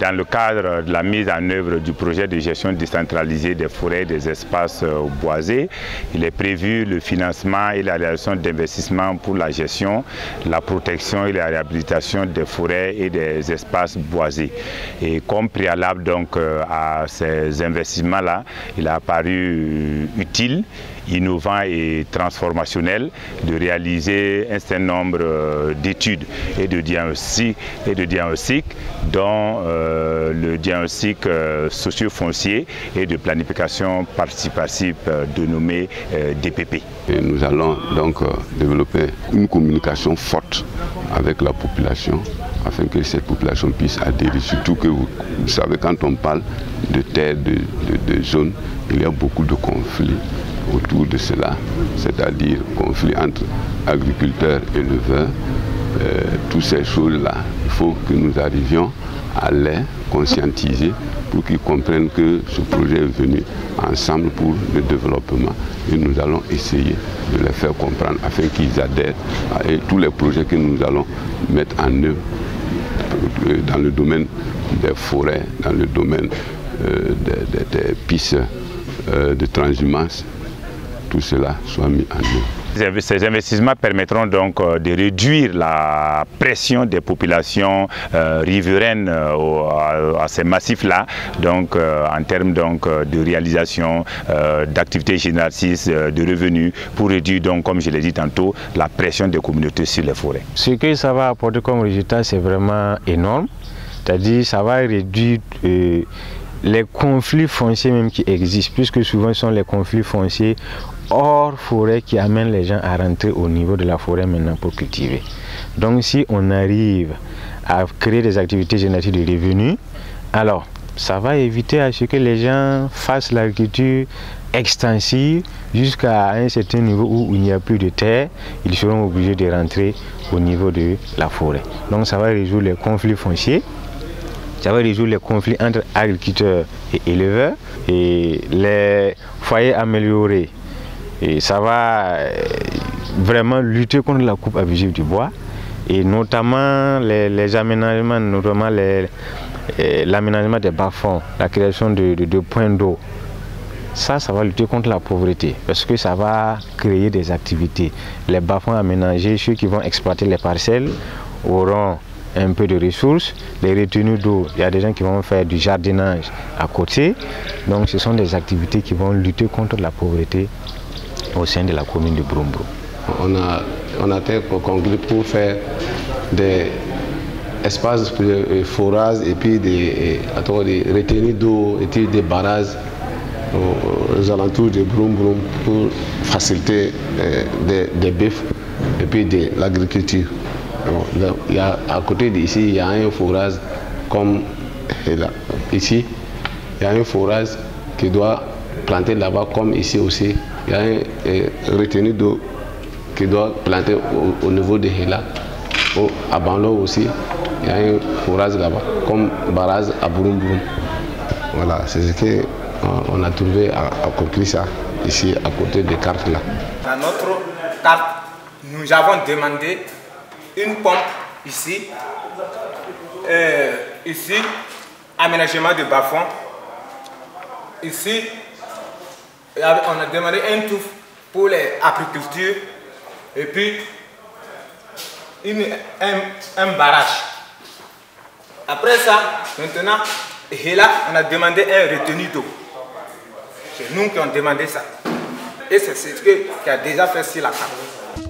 dans le cadre de la mise en œuvre du projet de gestion décentralisée des forêts et des espaces boisés, il est prévu le financement et la réalisation d'investissements pour la gestion, la protection et la réhabilitation des forêts et des espaces boisés. Et comme préalable donc à ces investissements-là, il a apparu utile, innovant et transformationnel de réaliser un certain nombre d'études et de diagnostics dont le diagnostic socio-foncier et de planification participative dénommé DPP. Et nous allons donc développer une communication forte avec la population afin que cette population puisse adhérer. Surtout que vous savez, quand on parle de terre, de zone, il y a beaucoup de conflits autour de cela, c'est-à-dire conflits entre agriculteurs et éleveurs. Toutes ces choses-là, il faut que nous arrivions à les conscientiser pour qu'ils comprennent que ce projet est venu ensemble pour le développement. Et nous allons essayer de les faire comprendre afin qu'ils adhèrent à tous les projets que nous allons mettre en œuvre dans le domaine des forêts, dans le domaine des pistes de transhumance. Tout cela soit mis en œuvre. Ces investissements permettront donc de réduire la pression des populations riveraines à ces massifs-là, donc en termes donc de réalisation d'activités génératrices de revenus, pour réduire donc, comme je l'ai dit tantôt, la pression des communautés sur les forêts. Ce que ça va apporter comme résultat, c'est vraiment énorme, c'est-à-dire ça va réduire les conflits fonciers même qui existent, puisque souvent ce sont les conflits fonciers hors forêt qui amènent les gens à rentrer au niveau de la forêt maintenant pour cultiver. Donc si on arrive à créer des activités génératrices de revenus, alors ça va éviter à ce que les gens fassent l'agriculture extensive jusqu'à un certain niveau où il n'y a plus de terre, ils seront obligés de rentrer au niveau de la forêt. Donc ça va résoudre les conflits fonciers. Ça va résoudre les conflits entre agriculteurs et éleveurs et les foyers améliorés. Et ça va vraiment lutter contre la coupe abusive du bois et notamment les aménagements, notamment l'aménagement des bas-fonds, la création de points d'eau. Ça va lutter contre la pauvreté parce que ça va créer des activités. Les bas-fonds aménagés, ceux qui vont exploiter les parcelles auront un peu de ressources, les retenues d'eau, il y a des gens qui vont faire du jardinage à côté. Donc ce sont des activités qui vont lutter contre la pauvreté au sein de la commune de Broum-Broum. On a été conclu pour faire des espaces de forage et puis des retenues d'eau et puis des barrages aux alentours de Broum-Broum pour faciliter des bœufs et puis de l'agriculture. À côté d'ici, il y a un forage comme là. Ici, il y a un forage qui doit planter là-bas comme ici aussi. Il y a une retenue d'eau qui doit planter au niveau de Hela. À Banlo aussi, il y a un forage là-bas comme barrage à Broum-Broum. Voilà, c'est ce qu'on a trouvé à conclure ça ici à côté des cartes là. Dans notre carte, nous avons demandé une pompe ici, ici, aménagement de bas-fond. Ici, on a demandé un touffe pour l'agriculture et puis un barrage. Après ça, maintenant, et là, on a demandé un retenu d'eau. C'est nous qui avons demandé ça. Et c'est ce qui a déjà fait sur la carte.